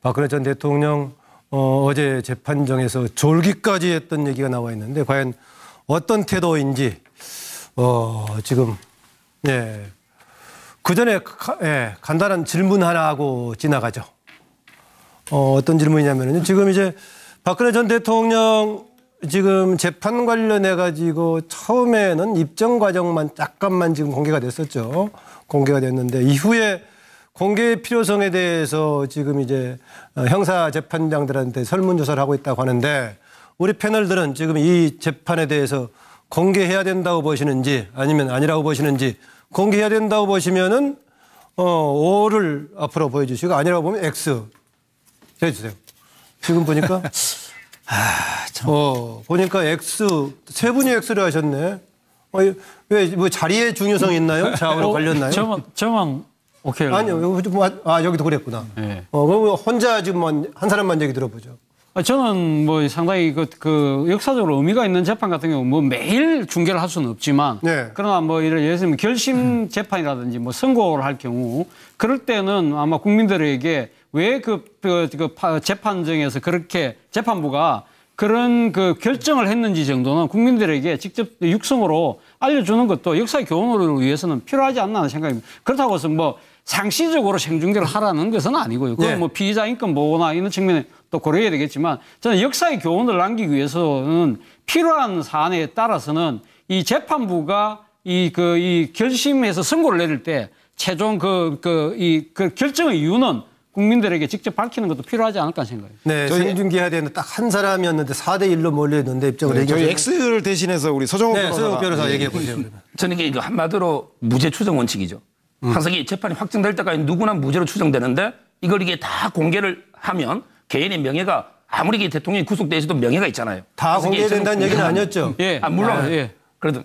박근혜 전 대통령 어제 재판정에서 졸기까지 했던 얘기가 나와 있는데 과연 어떤 태도인지 지금 그 전에 간단한 질문 하나 하고 지나가죠. 어떤 질문이냐면요. 지금 이제 박근혜 전 대통령 지금 재판 관련해 가지고 처음에는 입정 과정만 잠깐만 지금 공개가 됐었죠. 공개가 됐는데 이후에 공개의 필요성에 대해서 지금 이제 형사 재판장들한테 설문조사를 하고 있다고 하는데 우리 패널들은 지금 이 재판에 대해서 공개해야 된다고 보시는지 아니면 아니라고 보시는지 공개해야 된다고 보시면은 O를 앞으로 보여주시고 아니라고 보면 X 해주세요. 지금 보니까 보니까 X 세 분이 X를 하셨네. 왜 뭐 자리의 중요성이 있나요? 좌우로 걸렸나요? 저만 오케이. 아니요. 여기도 그랬구나. 네. 그럼 혼자 지금 한 사람만 얘기 들어보죠. 저는 뭐 상당히 그 역사적으로 의미가 있는 재판 같은 경우 뭐 매일 중계를 할 수는 없지만 그러나 뭐 예를 들면 결심 재판이라든지 뭐 선고를 할 경우 그럴 때는 아마 국민들에게 왜 재판정에서 그렇게 재판부가 그런 그 결정을 했는지 정도는 국민들에게 직접 육성으로 알려주는 것도 역사의 교훈을 위해서는 필요하지 않나 하는 생각입니다. 그렇다고 해서 뭐 상시적으로 생중계를 하라는 것은 아니고요. 그건 뭐 피의자 인권 보호나 이런 측면에 또 고려해야 되겠지만 저는 역사의 교훈을 남기기 위해서는 필요한 사안에 따라서는 이 재판부가 이 결심해서 선고를 내릴 때 최종 그 결정의 이유는 국민들에게 직접 밝히는 것도 필요하지 않을까 생각해요. 네, 생중계해야 되는데 딱 한 사람이었는데 4대1로 몰려있는데 입장을 얘기하죠. 저희 X를 대신해서 우리 서정욱 변호사 얘기해 보세요. 저는 이게 한마디로 무죄 추정 원칙이죠. 항상 이 재판이 확정될 때까지 누구나 무죄로 추정되는데 이걸 이게 다 공개를 하면 개인의 명예가 아무리 대통령이 구속돼 있어도 명예가 있잖아요. 다 공개된다는 얘기는 아니었죠. 물론. 그래도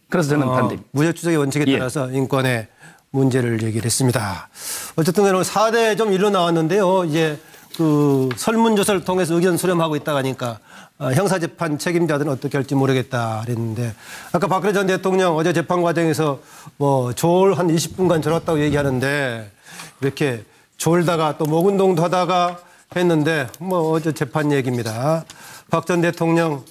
그래서 저는 반대입니다. 무죄 추정의 원칙에 따라서 인권의 문제를 얘기를 했습니다. 어쨌든 오늘 4대 좀 일로 나왔는데요. 이제 그 설문조사를 통해서 의견 수렴하고 있다고 하니까 형사재판 책임자들은 어떻게 할지 모르겠다 그랬는데 아까 박근혜 전 대통령 어제 재판 과정에서 뭐 졸 한 20분간 졸았다고 얘기하는데 이렇게 졸다가 또 목 운동도 하다가 했는데 뭐 어제 재판 얘기입니다. 박 전 대통령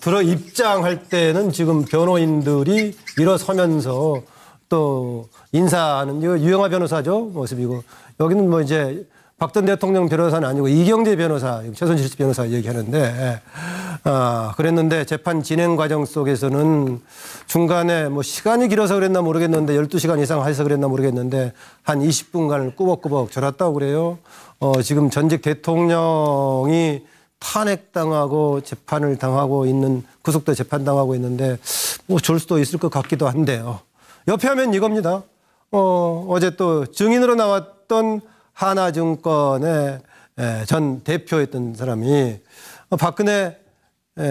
들어 입장할 때는 지금 변호인들이 일어서면서 또 인사하는 유영하 변호사죠 모습이고 여기는 뭐 이제 박 전 대통령 변호사는 아니고 이경재 변호사, 최순실 변호사 얘기하는데 그랬는데 재판 진행 과정 속에서는 중간에 뭐 시간이 길어서 그랬나 모르겠는데 12시간 이상 해서 그랬나 모르겠는데 한 20분간을 꾸벅꾸벅 졸았다고 그래요. 지금 전직 대통령이 탄핵당하고 재판을 당하고 있는 구속돼 재판당하고 있는데 뭐 졸 수도 있을 것 같기도 한데요. 옆에 하면 이겁니다. 어제 또 증인으로 나왔던 하나증권의 전 대표였던 사람이 박근혜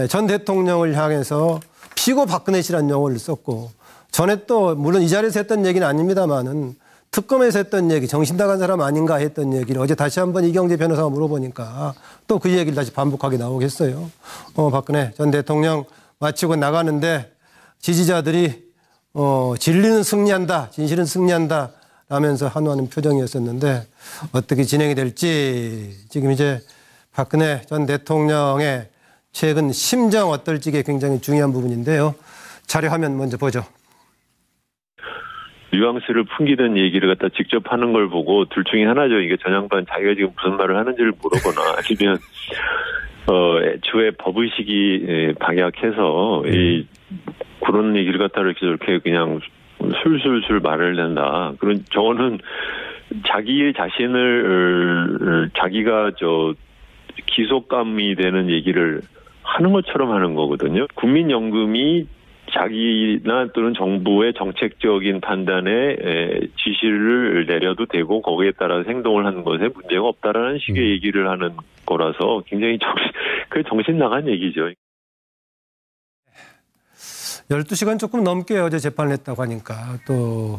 전 대통령을 향해서 피고 박근혜 씨라는 용어를 썼고 전에 또 물론 이 자리에서 했던 얘기는 아닙니다만은 특검에서 했던 얘기 정신 나간 사람 아닌가 했던 얘기를 어제 다시 한번 이경재 변호사가 물어보니까 또 그 얘기를 다시 반복하게 나오겠어요. 박근혜 전 대통령 마치고 나가는데 지지자들이 진리는 승리한다, 진실은 승리한다 라면서 한호하는 표정이었었는데 어떻게 진행이 될지 지금 이제 박근혜 전 대통령의 최근 심정 어떨지가 굉장히 중요한 부분인데요. 자료 화면 먼저 보죠. 뉘앙스를 풍기던 얘기를 갖다 직접 하는 걸 보고 둘 중에 하나죠. 이게 전 양반 자기가 지금 무슨 말을 하는지를 모르거나 아니면 애초에 법의식이 방약해서 그런 얘기를 갖다 이렇게 그냥 술술술 말을 낸다. 그런 저는 자기의 자신을 자기가 기속감이 되는 얘기를 하는 것처럼 하는 거거든요. 국민연금이 자기나 또는 정부의 정책적인 판단에 지시를 내려도 되고 거기에 따라서 행동을 하는 것에 문제가 없다라는 식의 얘기를 하는 거라서 굉장히 정신 나간 얘기죠. 12시간 조금 넘게 어제 재판을 했다고 하니까 또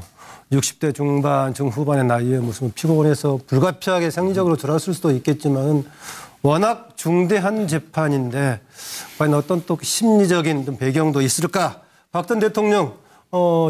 60대 중반, 중후반의 나이에 무슨 피곤해서 불가피하게 생리적으로 졸았을 수도 있겠지만 워낙 중대한 재판인데 과연 어떤 또 심리적인 배경도 있을까? 박 전 대통령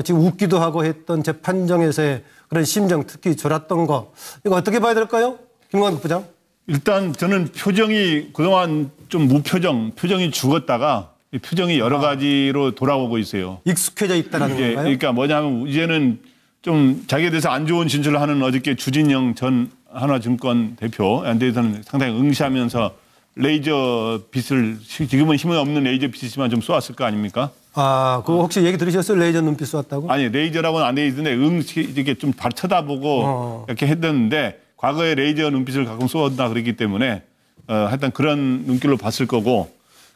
지금 웃기도 하고 했던 재판정에서의 그런 심정 특히 졸았던 거 이거 어떻게 봐야 될까요? 김광국 부장. 일단 저는 표정이 그동안 좀 표정이 죽었다가 이 표정이 여러 가지로 돌아오고 있어요. 익숙해져 있다라는 건가요? 그러니까 뭐냐면 이제는 좀 자기에 대해서 안 좋은 진술을 하는 어저께 주진영 전 한화증권 대표에 대해서는 상당히 응시하면서 레이저 빛을 지금은 힘이 없는 레이저 빛이지만 좀 쏘았을 거 아닙니까? 아, 그거 혹시 얘기 들으셨어요? 레이저 눈빛 쏘았다고? 아니 레이저라고는 안 돼 있는데 이렇게 좀 쳐다보고 이렇게 했었는데 과거에 레이저 눈빛을 가끔 쏘았다 그랬기 때문에 하여튼 그런 눈길로 봤을 거고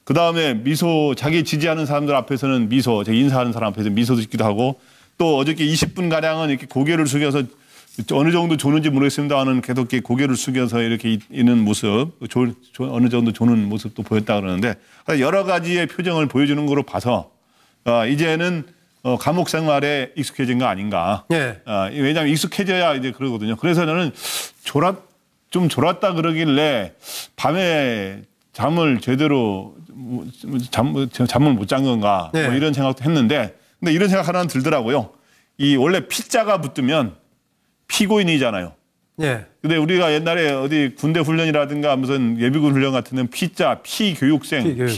그 다음에 미소 자기 지지하는 사람들 앞에서는 미소 제 인사하는 사람 앞에서 미소도 짓기도 하고 또 어저께 20분 가량은 이렇게 고개를 숙여서 어느 정도 조는지 모르겠습니다만은 계속 이렇게 고개를 숙여서 이렇게 있는 모습, 어느 정도 조는 모습도 보였다 그러는데 여러 가지의 표정을 보여주는 거로 봐서 이제는 감옥 생활에 익숙해진 거 아닌가. 네. 왜냐하면 익숙해져야 이제 그러거든요. 그래서 저는 좀 졸았다 그러길래 밤에 잠을 제대로 잠을 못 잔 건가 네. 뭐 이런 생각도 했는데 근데 이런 생각 하나는 들더라고요. 이 원래 피자가 붙으면 피고인이잖아요. 예. 근데 우리가 옛날에 어디 군대 훈련이라든가 무슨 예비군 훈련 같은 데는 피교육생.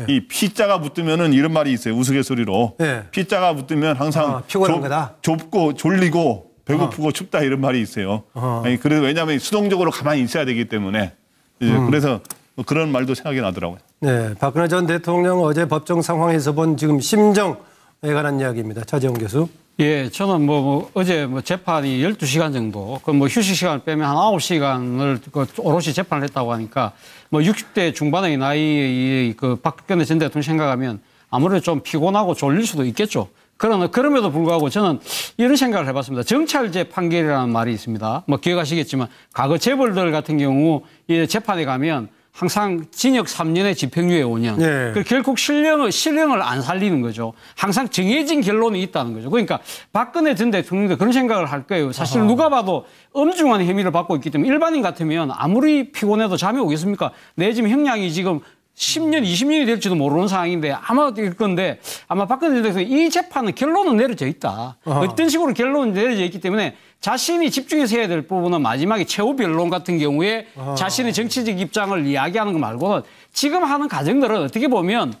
이 피자가 붙으면은 이런 말이 있어요. 우스갯소리로. 네. 피자가 붙으면 항상 피곤한 거다. 좁고 졸리고 배고프고 춥다 이런 말이 있어요. 아니, 그래서 왜냐하면 수동적으로 가만히 있어야 되기 때문에 그래서 그런 말도 생각이 나더라고요. 네. 박근혜 전 대통령 어제 법정 상황에서 본 지금 심정에 관한 이야기입니다. 차재홍 교수. 예, 저는 어제 재판이 12시간 정도, 휴식 시간을 빼면 한 9시간을 오롯이 재판을 했다고 하니까 60대 중반의 나이의 박근혜 전 대통령 생각하면 아무래도 좀 피곤하고 졸릴 수도 있겠죠. 그럼에도 불구하고 저는 이런 생각을 해봤습니다. 정찰제 판결이라는 말이 있습니다. 기억하시겠지만 과거 재벌들 같은 경우 이 재판에 가면 항상 징역 3년에 집행유예 5년. 네. 결국 실형을 안 살리는 거죠. 항상 정해진 결론이 있다는 거죠. 그러니까 박근혜 전 대통령도 그런 생각을 할 거예요. 사실 누가 봐도 엄중한 혐의를 받고 있기 때문에 일반인 같으면 아무리 피곤해도 잠이 오겠습니까? 내 지금 형량이 지금 10년, 20년이 될지도 모르는 상황인데 아마 될 건데 아마 박근혜 전 대통령 이 재판은 결론은 내려져 있다. 어떤 식으로 결론은 내려져 있기 때문에 자신이 집중해서 해야 될 부분은 마지막에 최후 변론 같은 경우에 자신의 정치적 입장을 이야기하는 거 말고는 지금 하는 과정들은 어떻게 보면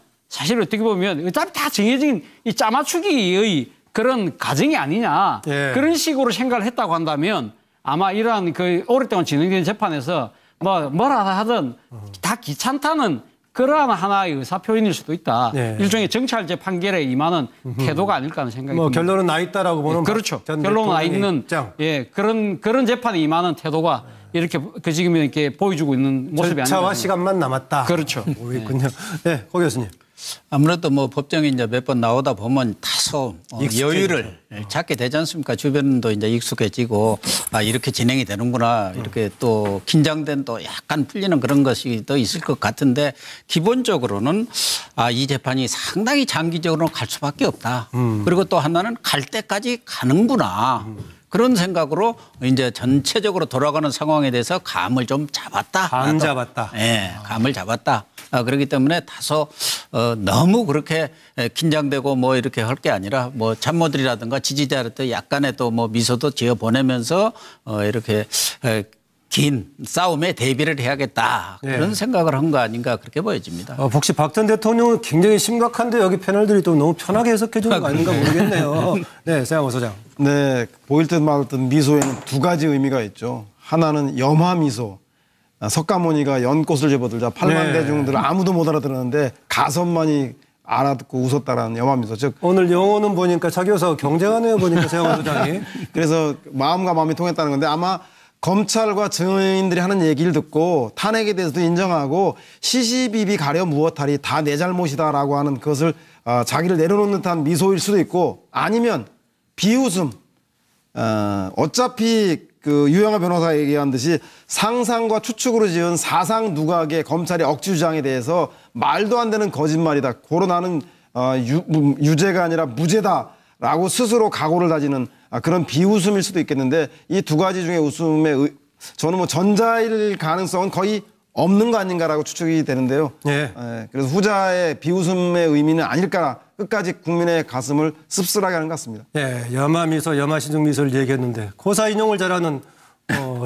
어차피 다 정해진 이 짜맞추기의 그런 과정이 아니냐. 예. 그런 식으로 생각을 했다고 한다면 아마 이러한 오랫동안 진행된 재판에서 뭐라 하든 다 귀찮다는 그러한 하나의 의사표현일 수도 있다. 네. 일종의 정찰제 판결에 임하는 태도가 아닐까 하는 생각이 듭니다. 결론은 나 있다라고 보는. 그렇죠. 결론은 나 있는 입장. 그런 재판에 임하는 태도가 이렇게 지금 이렇게 보여주고 있는 모습이 아닌가. 절차와 시간만 남았다. 그렇죠. 보이군요. 네, 고 교수님. 아무래도 법정에 이제 몇 번 나오다 보면 다소 여유를 찾게 되지 않습니까? 주변도 이제 익숙해지고 이렇게 진행이 되는구나. 이렇게 또 긴장된 또 약간 풀리는 그런 것이 더 있을 것 같은데 기본적으로는 이 재판이 상당히 장기적으로 갈 수밖에 없다. 그리고 또 하나는 갈 때까지 가는구나. 그런 생각으로 이제 전체적으로 돌아가는 상황에 대해서 감을 좀 잡았다. 감 잡았다. 네, 감을 잡았다. 그렇기 때문에 다소 너무 그렇게 긴장되고 이렇게 할 게 아니라 참모들이라든가 지지자한테 약간의 또 미소도 지어 보내면서 이렇게 긴 싸움에 대비를 해야겠다. 그런 생각을 한 거 아닌가 그렇게 보여집니다. 혹시 박 전 대통령은 굉장히 심각한데 여기 패널들이 또 너무 편하게 해석해 주는 거 아닌가 모르겠네요. 네, 세양호 소장. 네, 보일 듯 말 듯 미소에는 두 가지 의미가 있죠. 하나는 염화 미소. 석가모니가 연꽃을 집어들자 8만 대중들 아무도 못 알아들었는데 가선만이 알아듣고 웃었다라는 염화 미소. 즉 오늘 영어는 보니까 차 교수 경쟁하네요 보니까 세양호 소장이. 그래서 마음과 마음이 통했다는 건데 아마 검찰과 증인들이 하는 얘기를 듣고 탄핵에 대해서도 인정하고 시시비비 가려 무엇하리 다 내 잘못이다라고 하는 그것을 자기를 내려놓는 듯한 미소일 수도 있고 아니면 비웃음. 어차피 유영하 변호사가 얘기한 듯이 상상과 추측으로 지은 사상 누각의 검찰의 억지 주장에 대해서 말도 안 되는 거짓말이다. 고로 나는 유죄가 아니라 무죄다라고 스스로 각오를 다지는 그런 비웃음일 수도 있겠는데 이 두 가지 중에 웃음의 저는 전자일 가능성은 거의 없는 거 아닌가라고 추측이 되는데요. 그래서 후자의 비웃음의 의미는 아닐까 끝까지 국민의 가슴을 씁쓸하게 하는 것 같습니다. 염화미소, 염화신중미소를 얘기했는데 고사 인용을 잘하는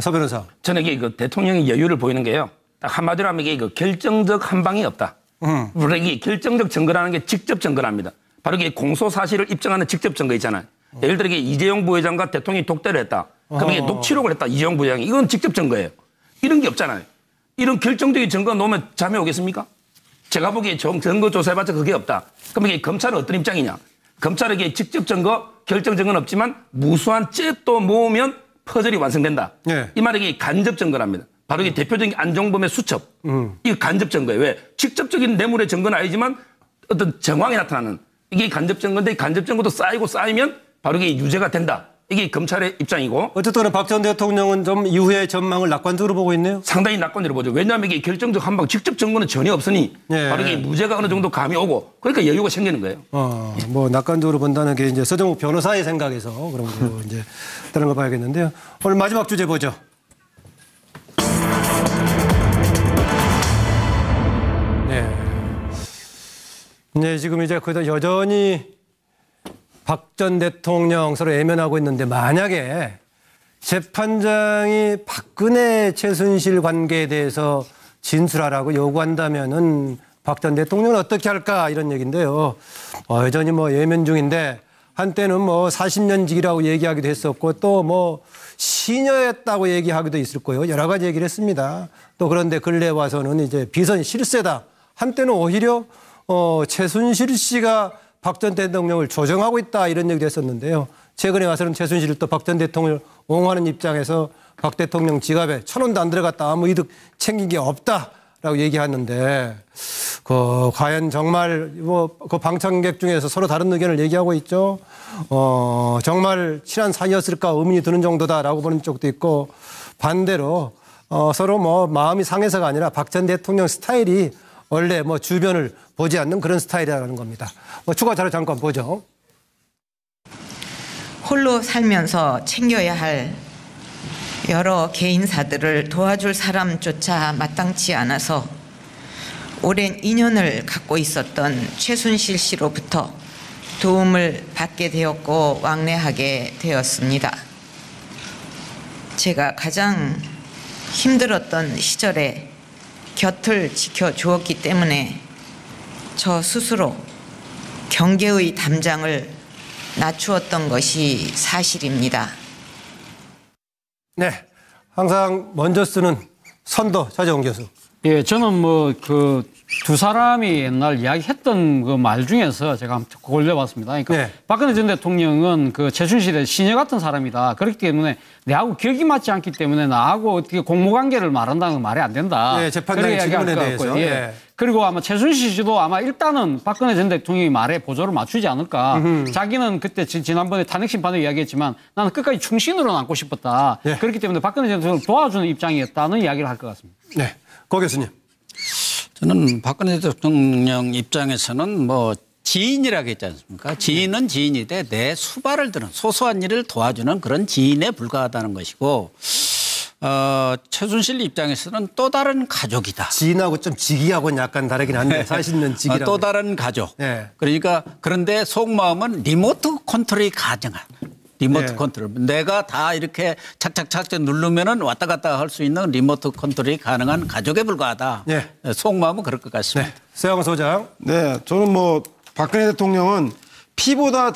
서 변호사. 저는 이게 그 대통령이 여유를 보이는 게요. 딱 한마디로 하면 이게 그 결정적 한방이 없다. 물론 이게 결정적 증거라는 게 직접 증거랍니다. 바로 이게 공소 사실을 입증하는 직접 증거 있잖아요. 예를 들어 이게 이재용 부회장과 대통령이 독대를 했다. 그럼 이게 녹취록을 했다. 이재용 부회장이. 이건 직접 증거예요. 이런 게 없잖아요. 이런 결정적인 증거 놓으면 잠이 오겠습니까? 제가 보기에 증거 조사해봤자 그게 없다. 그럼 이게 검찰은 어떤 입장이냐? 검찰에게 직접 증거, 결정 증거는 없지만 무수한 잽도 모으면 퍼즐이 완성된다. 네. 이 말이 이게 간접 증거랍니다. 바로 이게 대표적인 안종범의 수첩. 이게 간접 증거예요. 왜? 직접적인 뇌물의 증거는 아니지만 어떤 정황이 나타나는 이게 간접 증거인데 이 간접 증거도 쌓이고 쌓이면 바로 이게 유죄가 된다. 이게 검찰의 입장이고. 어쨌든 박 전 대통령은 좀 이후의 전망을 낙관적으로 보고 있네요. 상당히 낙관적으로 보죠. 왜냐하면 이게 결정적 한방 직접 증거는 전혀 없으니 예. 바로 이게 무죄가 어느 정도 감이 오고 그러니까 여유가 생기는 거예요. 뭐 낙관적으로 본다는 게 이제 서정욱 변호사의 생각에서 그런 거 이제 다른 거 봐야겠는데요. 오늘 마지막 주제 보죠. 네, 지금 이제 그래도 여전히 박 전 대통령 서로 애면하고 있는데 만약에 재판장이 박근혜 최순실 관계에 대해서 진술하라고 요구한다면은 박 전 대통령은 어떻게 할까 이런 얘기인데요. 여전히 뭐 예면 중인데 한때는 뭐 40년직이라고 얘기하기도 했었고 또 뭐 시녀였다고 얘기하기도 있을 거예요. 여러 가지 얘기를 했습니다. 또 그런데 근래 와서는 이제 비선 실세다. 한때는 오히려 최순실 씨가 박 전 대통령을 조정하고 있다 이런 얘기도 했었는데요. 최근에 와서는 최순실을 또 박 전 대통령을 옹호하는 입장에서 박 대통령 지갑에 1,000원도 안 들어갔다 아무 이득 챙긴 게 없다라고 얘기하는데 과연 정말 그 방청객 중에서 서로 다른 의견을 얘기하고 있죠. 정말 친한 사이였을까 의문이 드는 정도다라고 보는 쪽도 있고 반대로 서로 뭐 마음이 상해서가 아니라 박 전 대통령 스타일이 원래 뭐 주변을 보지 않는 그런 스타일이라는 겁니다. 추가 자료 잠깐 보죠. 홀로 살면서 챙겨야 할 여러 개인사들을 도와줄 사람조차 마땅치 않아서 오랜 인연을 갖고 있었던 최순실 씨로부터 도움을 받게 되었고 왕래하게 되었습니다. 제가 가장 힘들었던 시절에 곁을 지켜주었기 때문에 저 스스로 경계의 담장을 낮추었던 것이 사실입니다. 네, 항상 먼저 쓰는 선도 차재홍 교수. 예, 저는 뭐 그 두 사람이 옛날 이야기했던 그 말 중에서 제가 한번 골려봤습니다. 그러니까 네. 박근혜 전 대통령은 그 최순실의 시녀 같은 사람이다. 그렇기 때문에 내하고 격이 맞지 않기 때문에 나하고 어떻게 공모관계를 말한다는 건 말이 안 된다. 네, 재판장의 질문에 대해서. 예. 네. 그리고 아마 최순실 씨도 아마 일단은 박근혜 전 대통령이 말에 보조를 맞추지 않을까. 자기는 그때 지난번에 탄핵심판을 이야기했지만 나는 끝까지 충신으로 남고 싶었다. 네. 그렇기 때문에 박근혜 전 대통령을 도와주는 입장이었다는 이야기를 할 것 같습니다. 네, 고 교수님. 저는 박근혜 대통령 입장에서는 뭐 지인이라고 했지 않습니까? 지인은 지인이되 내 수발을 드는 소소한 일을 도와주는 그런 지인에 불과하다는 것이고 최순실 입장에서는 또 다른 가족이다. 지인하고 좀 직위하고는 약간 다르긴 한데 40년 직이라고. 또 다른 가족. 네. 그러니까 그런데 속마음은 리모트 컨트롤이 가능한. 리모트 네. 컨트롤. 내가 다 이렇게 착착착 누르면은 왔다 갔다 할 수 있는 리모트 컨트롤이 가능한 가족에 불과하다. 네. 속마음은 그럴 것 같습니다. 네, 서영 소장. 네, 저는 뭐 박근혜 대통령은 피보다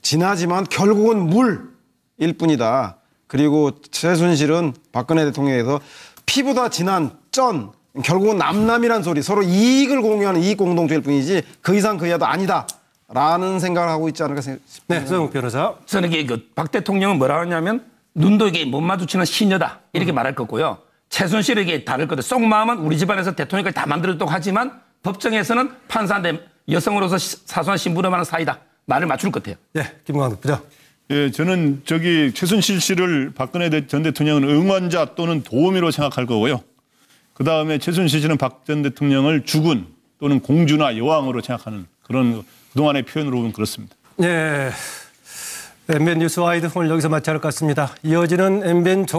진하지만 결국은 물일 뿐이다. 그리고 최순실은 박근혜 대통령에서 피보다 진한 쩐, 결국은 남남이란 소리, 서로 이익을 공유하는 이익 공동체일 뿐이지 그 이상 그 이하도 아니다라는 생각을 하고 있지 않을까 싶습니다. 네, 서영 변호사. 저는 이게 박 대통령은 뭐라 하냐면 눈도 이게 못 마주치는 시녀다 이렇게 말할 거고요. 최순실에게 다를 거다. 속마음은 우리 집안에서 대통령까지 다 만들었다고 하지만 법정에서는 판사인데 여성으로서 사소한 신분을 하는 사이다. 말을 맞출 것 같아요. 네, 김광석 부장. 예, 저는 최순실 씨를 박근혜 전 대통령은 응원자 또는 도우미로 생각할 거고요. 그 다음에 최순실 씨는 박 전 대통령을 주군 또는 공주나 여왕으로 생각하는 그런 그동안의 표현으로 보면 그렇습니다. 네. MBN 뉴스 와이드 오늘 여기서 마쳐야 할 것 같습니다. 이어지는 MBN